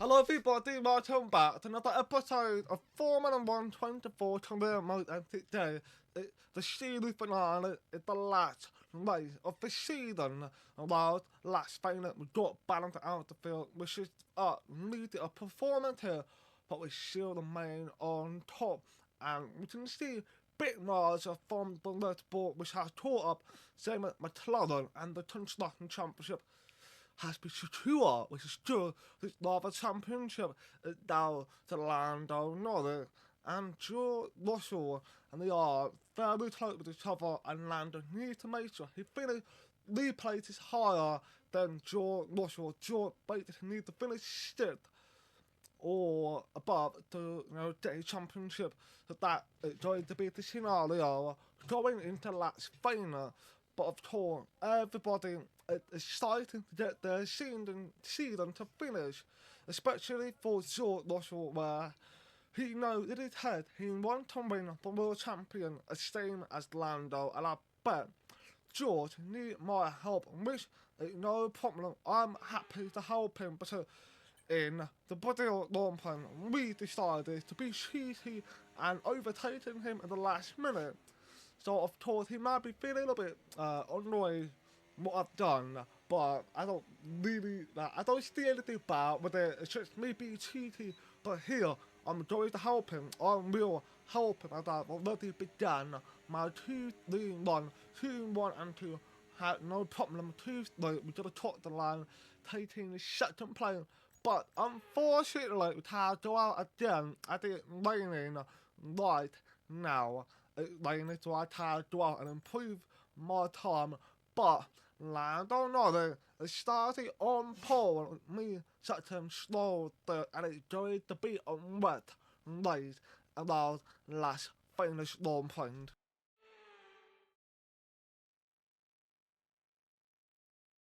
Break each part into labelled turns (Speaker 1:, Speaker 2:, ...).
Speaker 1: Hello everybody, welcome back to another episode of Formula 1 24 career mode, and today the series finale is the last race of the season. While last Vegas we got balanced out the field, which is needed a performance here, but we still remain on top, and we can see big margin from the Red Bull, which has caught up, same as McLaren and the Construction Championship has been secure, which is good. This Lava Championship is down to Lando Norris and George Russell, and they are very close with each other, and Lando needs to make sure he finishes 3 places higher than George Russell. George basically needs to finish 6th or above to get a championship. So that is going to be the scenario going into Las Vegas. But of course, everybody is excited to get their season to finish, especially for George Russell, where he knows in his head he wants to win the world champion, the same as Lando, and I bet George need my help, which is no problem. I'm happy to help him because in the Brazil long plan, we decided to be cheeky and overtaking him at the last minute. So of course he might be feeling a little bit annoyed what I've done, but I don't really, I don't see anything bad with it. It's just me being cheeky. But here I'm going to help him. I will help him. As I've already begun my 2-3-1, 2-1 and 2. Had no problem. 2-3. We got to top the line, taking the second place. But unfortunately, we had to go out again. I think it's raining right now. It's raining, so I had to go out and improve my time. But Lando Norris is starting on pole with me such a slow third, and it's going to be a wet race around Las Vegas Grand Prix.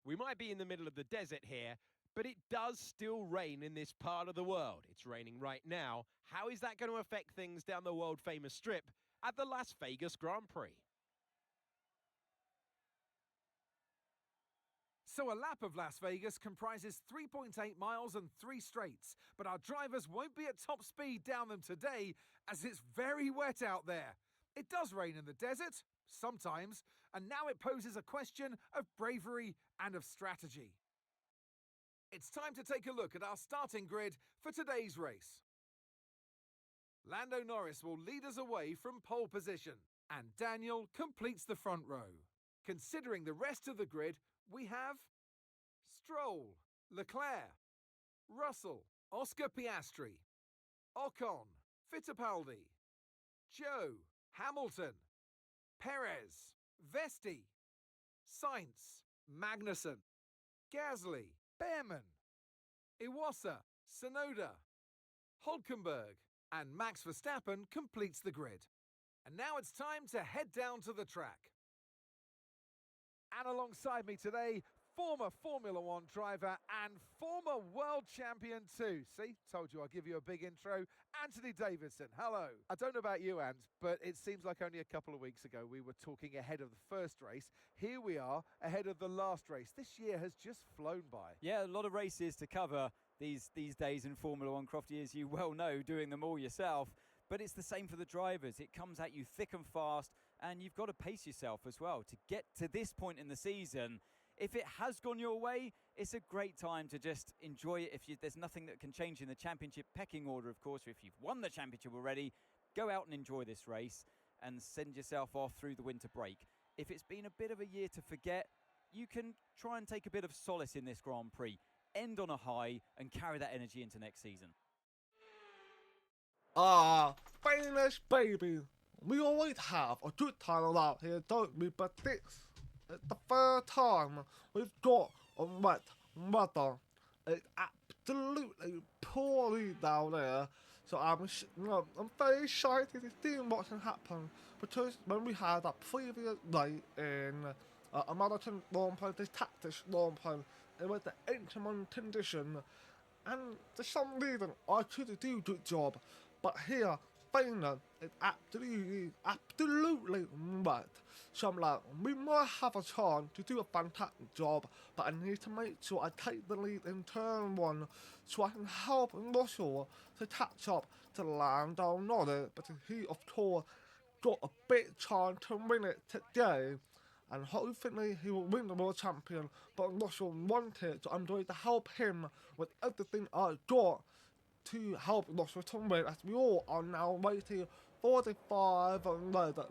Speaker 2: We might be in the middle of the desert here, but it does still rain in this part of the world. It's raining right now. How is that going to affect things down the world-famous strip at the Las Vegas Grand Prix?
Speaker 3: So a lap of Las Vegas comprises 3.8 miles and 3 straights, but our drivers won't be at top speed down them today as it's very wet out there. It does rain in the desert, sometimes, and now it poses a question of bravery and of strategy. It's time to take a look at our starting grid for today's race. Lando Norris will lead us away from pole position, and Daniel completes the front row. Considering the rest of the grid, we have Stroll, Leclerc, Russell, Oscar Piastri, Ocon, Fittipaldi, Joe, Hamilton, Perez, Vesti, Sainz, Magnussen, Gasly, Behrman, Iwasa, Sonoda, Hulkenberg, and Max Verstappen completes the grid. And now it's time to head down to the track. And alongside me today, former Formula One driver and former world champion too. See, told you I'll give you a big intro. Anthony Davidson, hello. I don't know about you, Ant, but it seems like only a couple of weeks ago we were talking ahead of the first race. Here we are, ahead of the last race. This year has just flown by.
Speaker 4: Yeah, a lot of races to cover these days in Formula One, Crofty, as you well know, doing them all yourself. But it's the same for the drivers. It comes at you thick and fast, and you've got to pace yourself as well to get to this point in the season. If it has gone your way, it's a great time to just enjoy it. There's nothing that can change in the championship pecking order, of course. If you've won the championship already, go out and enjoy this race and send yourself off through the winter break. If it's been a bit of a year to forget, you can try and take a bit of solace in this Grand Prix, end on a high, and carry that energy into next season.
Speaker 1: Famous baby. We always have a good time around here, don't we? But this is the third time we've got a wet weather. It's absolutely pouring down there. So I'm very excited to see what can happen. Because when we had that previous night in American Grand Prix, this Tactics Grand Prix, it was the inclement condition. And for some reason, I couldn't do a good job. But here, final, it's absolutely right. So I'm like, we might have a chance to do a fantastic job, but I need to make sure I take the lead in turn 1 so I can help Russell to catch up to Lando Norris, but he, of course, got a big chance to win it today. And hopefully he will win the World Champion, but Russell wanted, so I'm going to help him with everything I got to help Russell to win, as we all are now waiting 45 and ready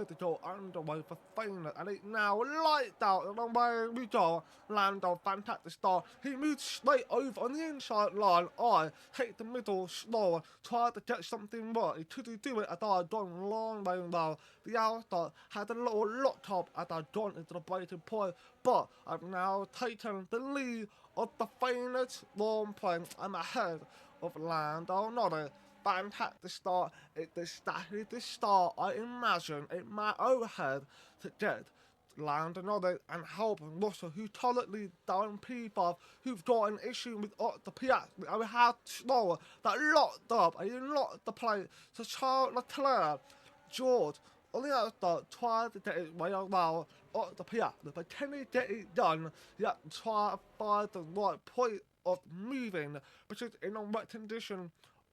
Speaker 1: to go underway for final, and it's now lights out, and away we go. Lando, fantastic start. He moves straight over on the inside line. I take the middle slower, try to get something right. He couldn't do it as I had gone long way now. The outside had a little lock up as I gone into the breaking point, but I've now taken the lead of the famous long point. I'm ahead of Lando Norris. Fantastic start. It's exactly the start I imagine in my own head to get Lando Norris and help Russell, who currently down P5, who've got an issue with the Piastri. I had slower that locked up. I locked the plate to Charles Leclerc. George, on the outside, tried to get it way around the Piastri, but can he get it done? You have to try to find the right point of moving, because in a wet condition,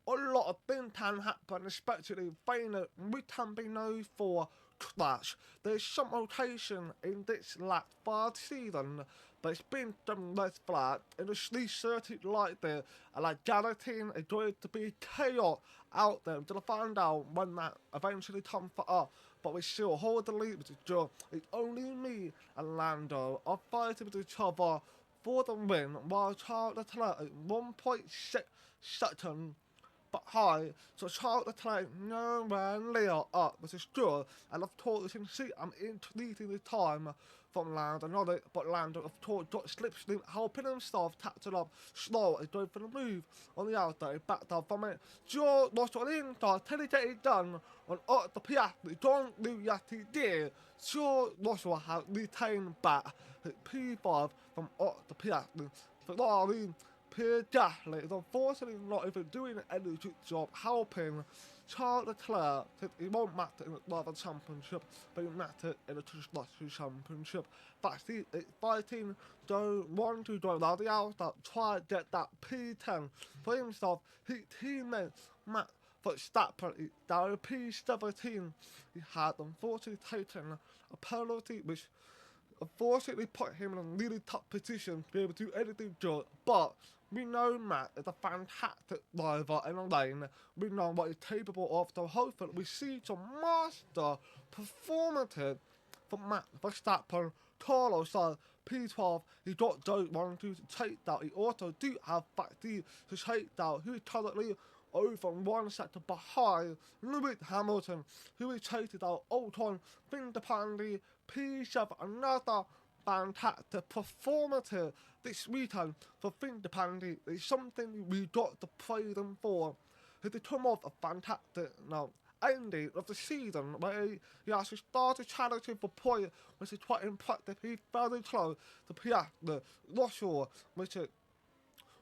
Speaker 1: a lot of things can happen, especially final. We can be known for crash. There's some rotation in this last 5 season, but it's been done less flat. In a sleek circuit like this, and I guarantee it's going to be chaos out there until I find out when that eventually comes for us. But we still hold the lead with each other. It's only me and Lando are fighting with each other for the win, while Charles Leclerc at 1.6 seconds behind, so Charles Leclerc nowhere near up, which is good, and of course you can see I'm increasing the time from Lando Norris, but Lando of course got slipstream, helping himself catching up slow and going for the move on the outside, back down from it. George Russell on the inside, till he get it done on the Piastri, don't do yes he did. George Russell has retained back at P5 from the Piastri. Ferrari Pierre Gasly is unfortunately not even doing any good job helping Charles Leclerc. It won't matter in the Driver Championship, but it matters in the Constructors Championship. But it's fighting, don't want to go down the outside, try to get that P10 for himself. His teammate Max Verstappen down P17. He had unfortunately taken a penalty which unfortunately put him in a really tough position to be able to do anything good, but we know Matt is a fantastic driver in a lane. We know what he's capable of, so hopefully we see some master performances from Matt Verstappen. Carlos says P12, he got those 1 2 to take down. He also do have Batti to take down, who is currently over 1 sector behind Lewis Hamilton, who is chasing out Ocon, Fittipaldi, P7, another fantastic performance here this weekend for Fittipaldi. It's something we got to praise them for. He did come off a fantastic ending of the season where he actually started challenging for points, which is quite impressive. He's very close to Piastri, Russell, which is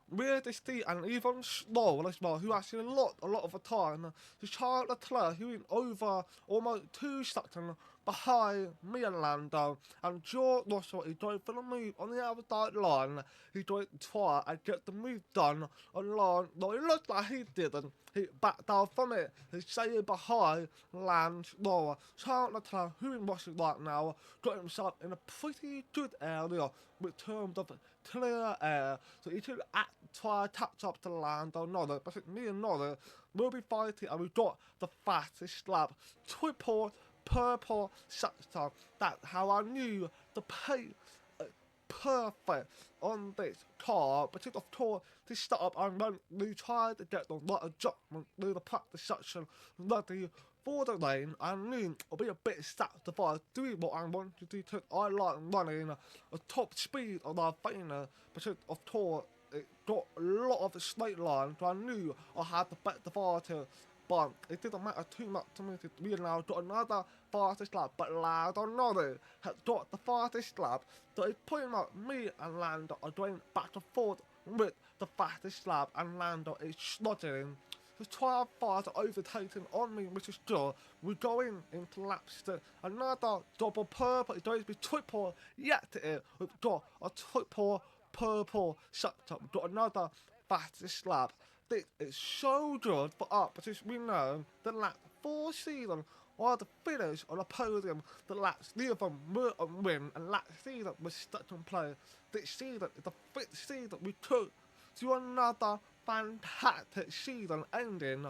Speaker 1: weird to see, and even slow as well, who actually lost a lot of the time. To Charles Leclerc, who is over almost 2 seconds behind me and Lando, and George Russell is going for the move on the outside line. He's going to try and get the move done on line. No, it looks like he didn't. He backed down from it. He's staying behind Lance Laura. Charles Leclerc, who is rushing right now, got himself in a pretty good area with terms of clear air, so he should try to catch up to Lando Norris. But me and Norris will be fighting, and we've got the fastest lap, triple purple sector. That's how I knew the pace perfect on this car, but of course to start up and then we tried to get the right adjustment through the practice section ready for the lane. I knew it'll be a bit sacrifice doing what I wanted to do. I like running a top speed on our trainer, but of course it got a lot of the straight line, so I knew I had to bet the fighter. But it didn't matter too much to me. We now got another fastest lap, but Lando Norris has got the fastest lap. So it's pretty much me and Lando are going back and forth with the fastest lap, and Lando is struggling to try and fight overtaking on me, which is good. We're going into lap 6. Another double purple. It's going to be triple yet here. We've got a triple purple sector. We've got another fastest lap. This is so good for us because we know the lap 4 season or the finish on the podium, the laps neither of them will win, and lap season was stuck in play. This season is the 5th season we took to another fantastic season ending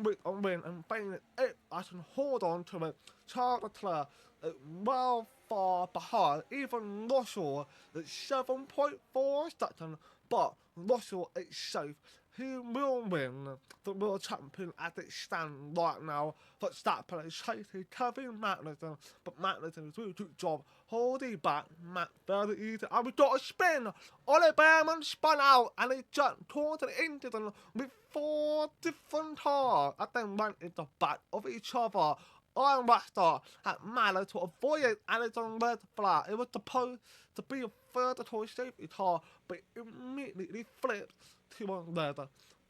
Speaker 1: with a win and failing if I can hold on to it. Charles Leclerc is well far behind, even Russell is 7.4 seconds, but Russell is safe. He will win the World Champion as it stands right now. Verstappen is chasing Kevin Magnussen, but Magnussen is doing a good job holding back Matt very easy. And we got a spin. Ollie Behrman spun out and he jumped towards the incident with 4 different cars and then went into back of each other. Iron Rasta had managed to avoid it and it's on red flag. It was supposed to be a third toy safety car, but it immediately flipped to a red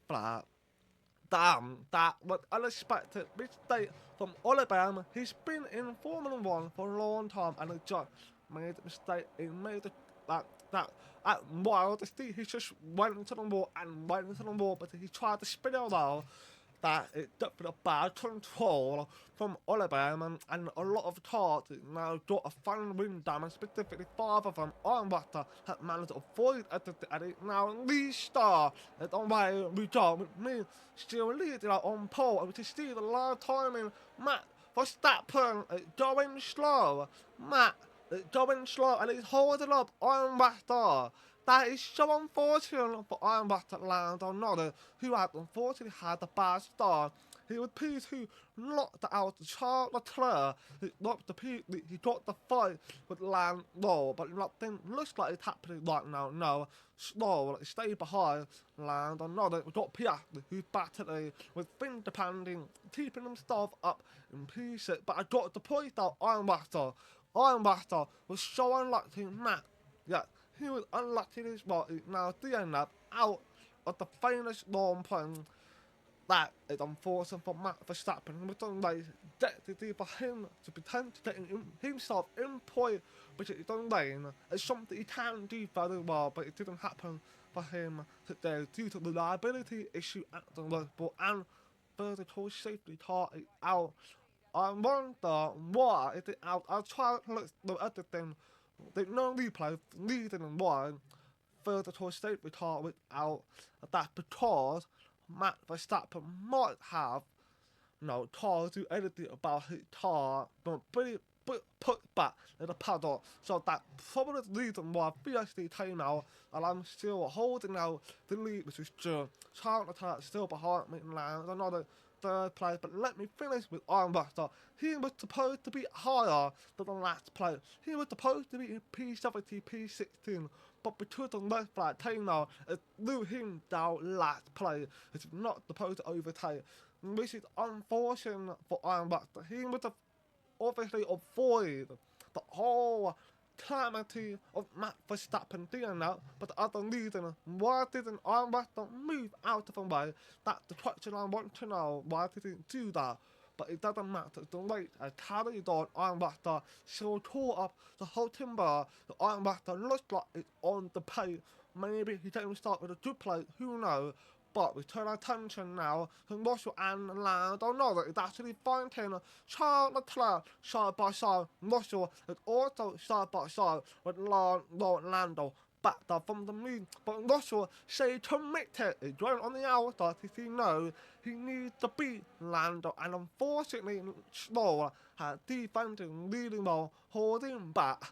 Speaker 1: flag. Damn, that was unexpected mistake from Oliver. He's been in Formula 1 for a long time and he just made a mistake. He made that wild to see. He just went into the wall and went into the wall, but he tried to spin it around. That it definitely a bad control from Oliver, and a lot of cars now got a fan wind damage, specifically 5 of them. Iron Buster had managed to avoid it, and it now restart. It's on way we go with me still leading out on pole, and we can see the live timing. Matt Verstappen going slow. Matt going slow, and he's holding up Iron Buster. That is so unfortunate for Iron Buster Lando Norris, who had unfortunately had a bad start. He was P2 knocked out Charles Leclerc. He got the fight with Lando, but nothing looks like it's happening right now. No, slow, stay behind Lando Norris. We got Piastri, who's battling with fin depending, keeping himself up in P6. But I got to point out Iron Buster. Iron Buster was so unlucky, Matt. Yeah. He was unlucky as well. He's now DNF out of the famous long point. That is unfortunate for Matt Verstappen. It was done like deputy for him to pretend to getting himself in point, which is done lane. It's something he can do very well, but it didn't happen for him today due to the reliability issue at the Red Bull and vertical safety car is out. I wonder why is it out. I'll try to look at the thing. They no replay leading in one further to a safety car without that because Matt Verstappen might have car do anything about his car but put back in the paddock. So that probably the reason why VSD came out and I'm still holding out the lead, which is true. Charles Leclerc still behind me and lands another 3rd place, but let me finish with Iron Buster. He was supposed to be higher than the last place. He was supposed to be in P70, P16, but because the red flag came out, it threw him down last place. It's not supposed to overtake, which is unfortunate for Iron Buster. He was obviously avoid the whole calamity of Matt Verstappen doing that, but the other reason, why didn't Iron Buster move out of the way? That's the question I want to know, why did he do that? But it doesn't matter, the rate has carried on. Iron Buster still tore up the whole timber. The Iron Buster looks like it's on the pace. Maybe he didn't start with a good play, who knows? But we turn our attention now to Russell and Lando Norris. It's actually finding Charles Leclerc side by side. Russell is also side by side with Lando back there from the moon. But Russell stayed committed. He's going on the outside if he knows he needs to beat Lando. And unfortunately, Stroll had defending really well, holding back.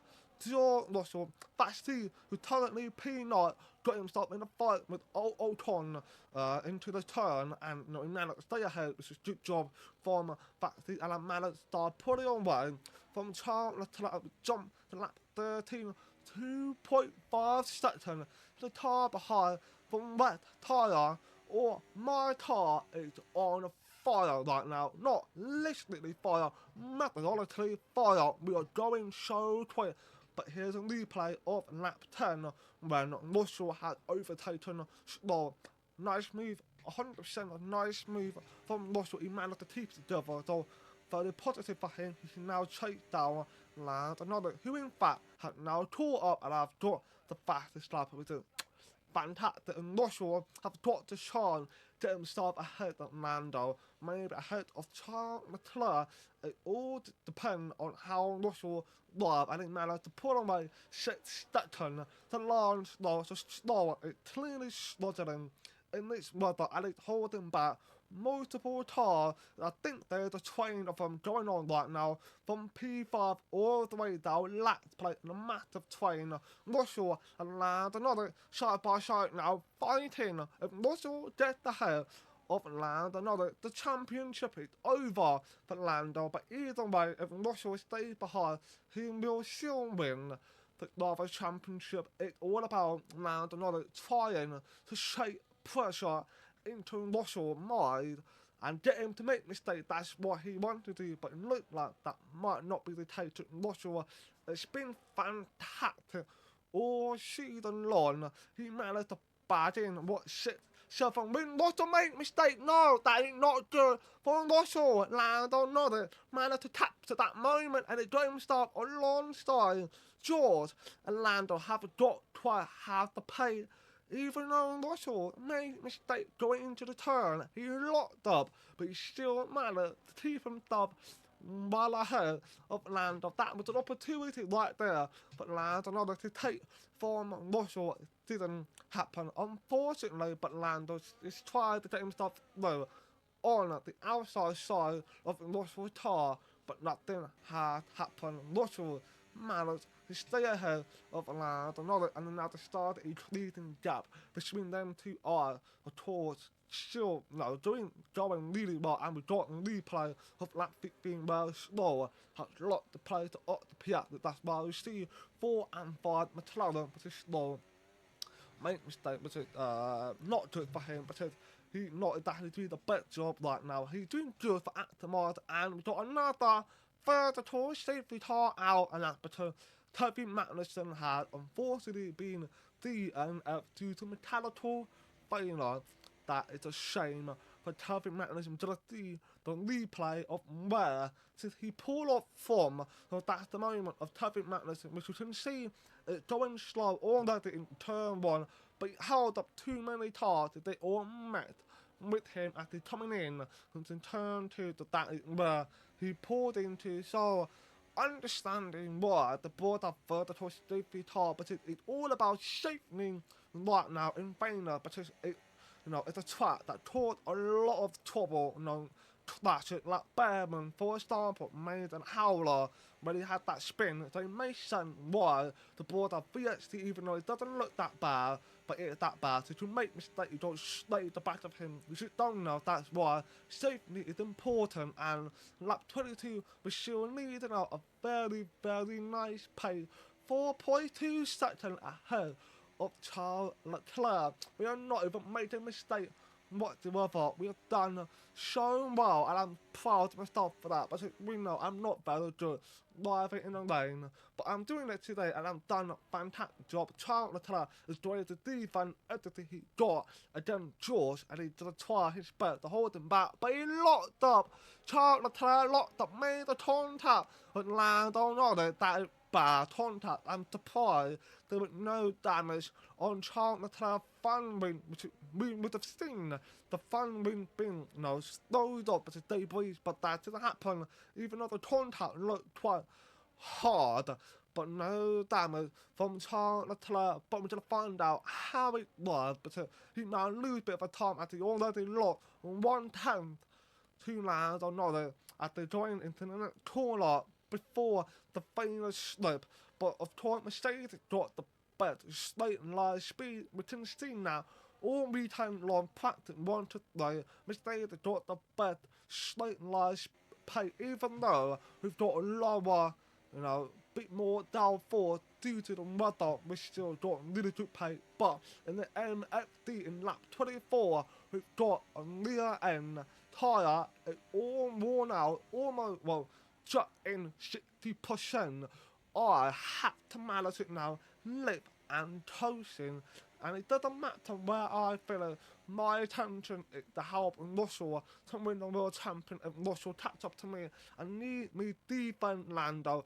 Speaker 1: George Russell, Basti, who currently P9, got himself in a fight with Ocon into the turn, and he managed to stay ahead, which is a good job from Basti, and I managed to start putting away from Charles Leclerc, jump to lap 13, 2.5 seconds, the car behind from wet tyre, or my car is on fire right now, not literally fire, methodologically fire. We are going so quick. But here's a replay of lap 10 when Russell had overtaken Stroll. Nice move 100% a nice move from Russell. He managed to keep it together, so very positive for him. He can now chase down Lando Norris, who in fact had now caught up and have got the fastest lap of it. Fantastic, and Russell have got to try and get himself ahead of Lando, maybe ahead of Charles Leclerc. It all depends on how Russell drive, and he managed to pull away 6 seconds. The line slow, so slower, it clearly struggling in this weather, and it's holding back multiple times. I think there's a train of them going on right now from P5 all the way down last plate in a massive train. Russell and Lando Norris side by side now fighting. If Russell gets ahead of Lando Norris, the championship is over for Lando, but either way, if Russell stays behind, he will still win the Drivers' Championship. It's all about Lando Norris trying to shape pressure into Russell's mind and get him to make mistakes. That's what he wanted to do, but it looked like that might not be the case with Russell. It's been fantastic all season long. He managed to badge in what 6-7 win. Russell made mistake. No, that is not good for Russell. Lando Norris managed to capture that moment, and it got himself alongside George, and Lando have got quite half the pace. Even though Russell made a mistake going into the turn, he locked up, but he still managed to keep himself well ahead of Lando. That was an opportunity right there, but Lando Norris to take from Russell didn't happen, unfortunately. But Lando is trying to get himself through on the outside side of Russell's car, but nothing had happened. Russell managed to stay ahead of Lando Norris, and now to start a increasing gap between them two are towards still going really well, and we got a replay of lap 15 very slow. Has a lot to play to up the Piat. That's why we see 4 and 5 McLaren, but it's slow. Make mistake, but it's not good for him, because he's not exactly doing the best job right now. He's doing good for Actimod, and we got another third tour safety car out, and that's because Toby Magnussen had unfortunately been DNF due to mechanical failure. That is a shame for Toby Magnussen. Just see the replay of where since he pulled off from. So that's the moment of Toby Magnussen, which you can see it's going slow already in turn 1, but he held up too many cars. They all met with him as he's coming in. And in turn 2, that is where he pulled into. So understanding why the board have vertical safety car, but it's all about safety right now in Vayner, because it's a track that caused a lot of trouble, classic like Behrman, for example, made an howler when he had that spin. So it makes sense why the board have VXT, even though it doesn't look that bad, but it is that bad. So if you make mistakes, you don't slay the back of him. You should don't know. That's why safety is important. And lap 22, we're still needing out a very, very nice pace. 4.2 seconds ahead of Charles Leclerc. We are not even making a mistake whatsoever. We have done so well, and I'm proud of myself for that. But we know I'm not very good driving in the rain, but I'm doing it today, and I've done a fantastic job. Charles Leclerc is doing the defense everything he got against George, and he's going to try his best to hold him back, but he locked up. Charles Leclerc locked up, made a contact with Lando Norris. That is bad contact. I'm surprised there was no damage on Charles Leclerc's front wing, which we would have seen the front wing being slowed up as a debris, but that didn't happen, even though the contact looked quite hard. But no damage from Charles Leclerc. But we're going to find out how it was, because he might lose a bit of a time as he already lost 1/10 to Lando Norris as they join into the next corner before the final slip. But of course, Mercedes got the better straight and line speed. We can see now all weekend long practice 1 to 3. Mercedes got the better straight and line pace, even though we've got a lower, bit more downforce due to the weather. We still got really good pace. But in the MFD in lap 24, we've got a rear end tyre. It's all worn out, almost, just in 60%. I have to manage it now, lip and toasting, and it doesn't matter where I feel my attention is to help Russell to win the world champion. If Russell taps up to me and need me defend Lando,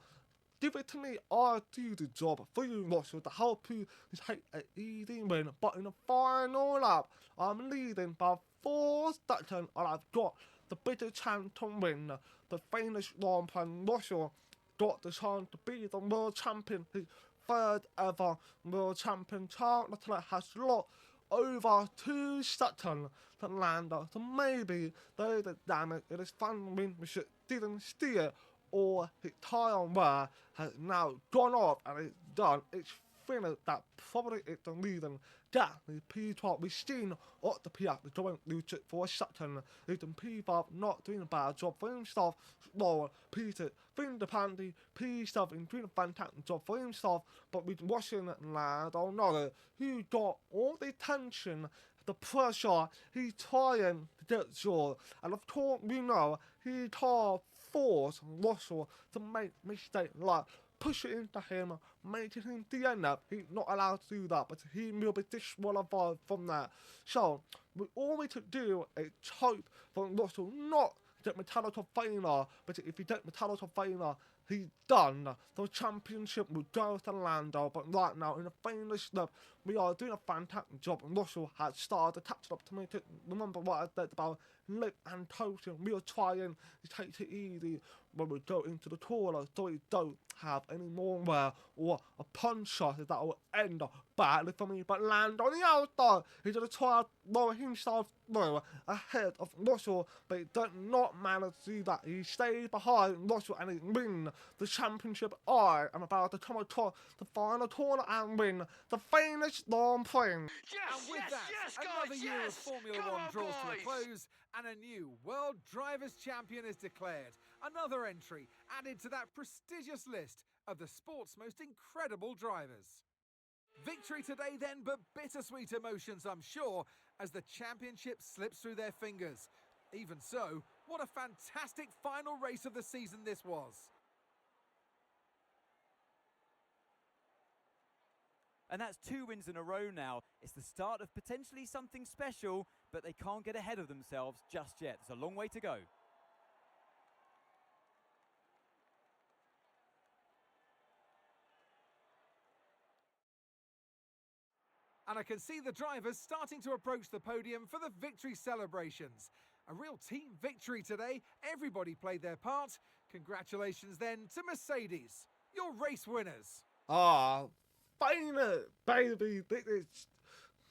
Speaker 1: give it to me, I'll do the job for you, Russell, to help you take an easy win. But in the final lap, I'm leading by 4 seconds, and I've got the biggest chance to win. The famous Grand Prix. Russell got the chance to be the world champion, his 3rd ever world champion. Charles Leclerc has lost over 2 seconds to Lando, so maybe there is a damage in his front wing which didn't steer, or his tyre wear has now gone off and it's done. It's finished. That probably is the reason that the P12 we've seen at the P8 the joint lose it for a second. It's the P5 not doing a bad job for himself. Well, P6 fin the panty, P7 doing a fantastic job for himself, but with watching Lando Norris, who got all the attention, the pressure, he's trying to get sure, and of course we know he can't force Russell to make mistakes like push it into him, making him DNF. He's not allowed to do that, but he will be disqualified from that. So, all we could do is hope for Russell not get Metallic of failure, but if he gets Metallic of failure, he's done. The championship will go to Lando, but right now, in the famous lap, we are doing a fantastic job, and Russell has started to catch up to me. To remember what I said about lip and coating. We are trying to take it easy when we go into the corner, so we don't have any more wear or a punch shot that will end badly for me. But Lando on the outside, he's going to try to lower himself through ahead of Russell, but he does not manage to do that. He stays behind Russell and he wins the championship. I am about to come across the final corner and win the famous Grand Prix.
Speaker 3: And with that, another year of Formula One draws to a close, and a new World Drivers' Champion is declared. Another entry added to that prestigious list of the sport's most incredible drivers. Victory today then, but bittersweet emotions, I'm sure, as the championship slips through their fingers. Even so, what a fantastic final race of the season this was.
Speaker 4: And that's 2 wins in a row now. It's the start of potentially something special, but they can't get ahead of themselves just yet. There's a long way to go.
Speaker 3: And I can see the drivers starting to approach the podium for the victory celebrations. A real team victory today. Everybody played their part. Congratulations then to Mercedes, your race winners.
Speaker 1: Finally, baby, this is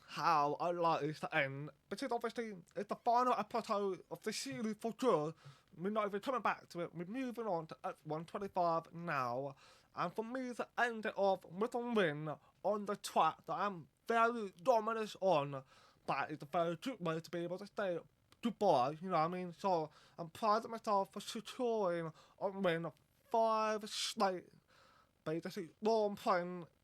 Speaker 1: how I like this to end. Because obviously, it's the final episode of the series for good. We're not even coming back to it. We're moving on to F125 now. And for me to end it off with a win on the track that I'm very dominant on, that is a very good way to be able to say goodbye, you know what I mean? So, I'm proud of myself for securing a win 5 straight, basically, Grand Prix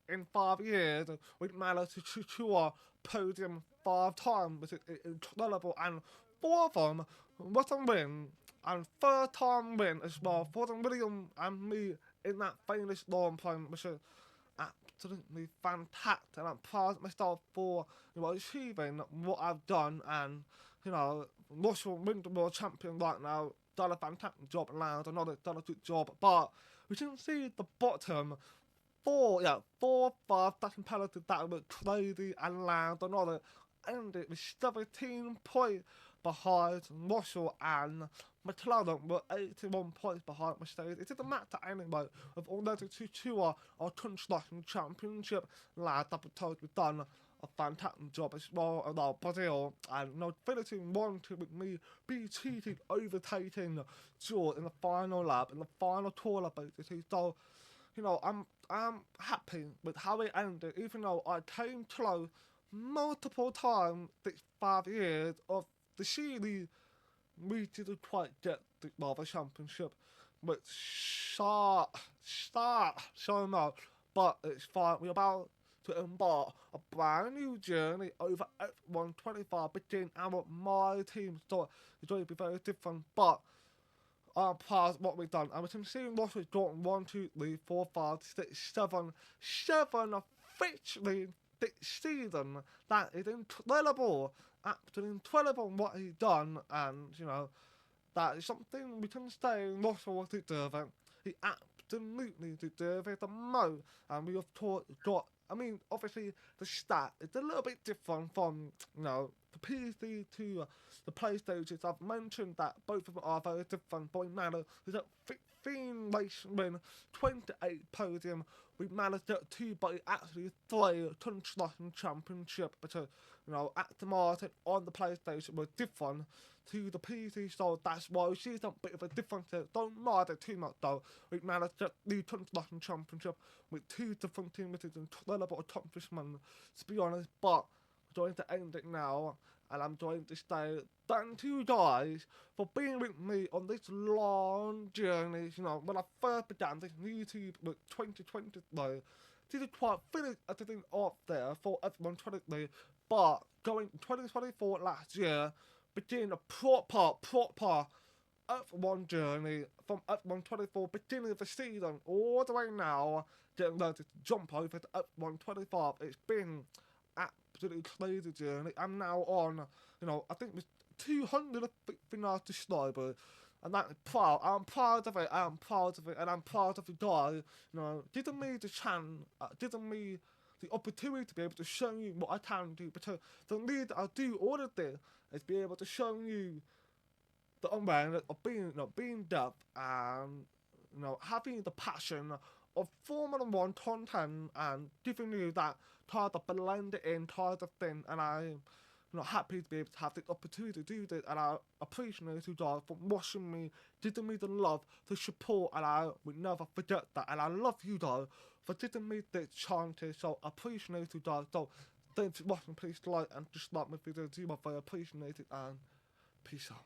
Speaker 1: in 5 years. We've managed to secure podium 5 times, which is incredible, and 4 of them was a win, and 3rd time win as well for the William and me in that famous Grand Prix, which is absolutely fantastic, and I'm proud of myself for, you know, achieving what I've done. And, you know, Russell win the world champion right now, done a fantastic job, and Lando another done a good job, but we didn't see the bottom 4, 5 second penalty that was crazy, and Lando another ended with 17 points behind Russell, and McLaren were 81 points behind Mercedes. It didn't matter anyway. We've already secured our construction championship. Lad, we've done a fantastic job as well in our Brazil, and no finishing 1-2 with me be cheating, overtaking George in the final lap, in the final corner basically. So, you know, I'm happy with how it ended, even though I came close multiple times this 5 years of the series. We didn't quite get the Marvel Championship, which start so much, but it's fine. We're about to embark a brand new journey over F125, beginning our my team. So it's going to be very different, but I'm proud of what we've done. And we can see what we've got 1, 2, 3, 4, 5, 6, 7 victories this season. That is incredible, absolutely incredible what he's done, and you know, that is something we can say Russell deserves it. He absolutely deserves it the most, and we of course got. I mean, obviously the stat is a little bit different from, you know, the PC to the PlayStation. I've mentioned that both of them are very different, but we managed to get 15 race win, 28 podium. We managed to get 2, but actually 3 construction championship, because, you know, Aston Martin on the PlayStation was different to the PC, so that's why we see some bit of a difference there. Don't mind it too much though. We managed to get the construction championship with 2 different teams, which is an incredible accomplishment, to be honest. But I'm going to end it now, and I'm going to say thank you guys for being with me on this long journey. You know, when I first began this YouTube with 2023, didn't quite finish everything off there for everyone 23, but going 2024 last year, begin a proper F1 journey from F1 24, beginning of the season, all the way now, getting ready to jump over to F1 25. It's been absolutely crazy journey. I'm now on, you know, I think it was 259 subscribers, and that is proud. I'm proud of it. I'm proud of it, and I'm proud of the guy, you know, giving me the chance, giving me the opportunity to be able to show you what I can do, because the reason I do all of this is be able to show you the awareness of being, you know, being deaf, and, you know, having the passion of Formula 1 content, and giving you that kind of blend it in kind of thing. And I'm, you know, happy to be able to have the opportunity to do this, and I appreciate you guys for watching me, giving me the love, the support, and I will never forget that. And I love you guys for giving me this chance, so I appreciate you guys. So thanks for watching. Please like and dislike my videos. You are very appreciated, and peace out.